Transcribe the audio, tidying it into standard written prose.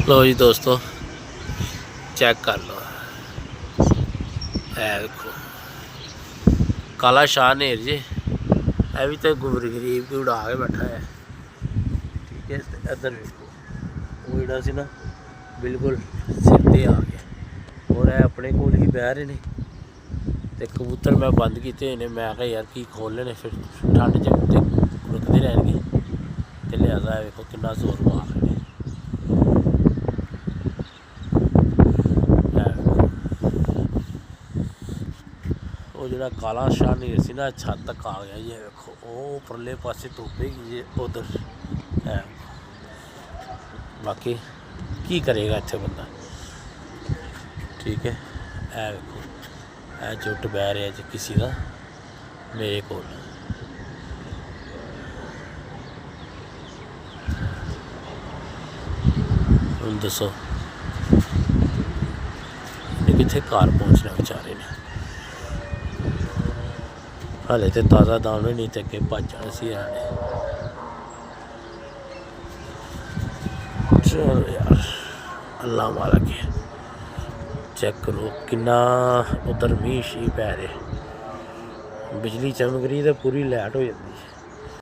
लो जी दोस्तों, चेक कर लो, है देखो काला शाह नेर जी, है भी तो गरीब की उड़ा के बैठा है। ठीक है, इधर देखो वो जड़ा सी ना बिल्कुल सिर आ गया और है अपने को ही बह रहे ने। तो कबूतर मैं बंद किए ने, मैं कहा यार की खोलने ने, फिर ठंड च रुकते रहने, तो लिहाजा देखो कितना जोर मार रहे हैं। वो जो काला शाह नहीं सी ना छत तक आ गया, ये देखो वो परले पासे धुपेगी ये उधर है। बाकी की करेगा इतने बंदा। ठीक है, है देखो है जुट बह रहा जी किसी का मेरे को। हम दसो कितने घर पहुँचना बेचारे ने, हाले तो ताज़ा दाने नहीं तो अगे भज जाने सी आने। चलो यार अल्लाह मारा के चेक करो किन्ना उधर मींह शी पै रहे, बिजली चमक रही तो पूरी लाइट हो जाती।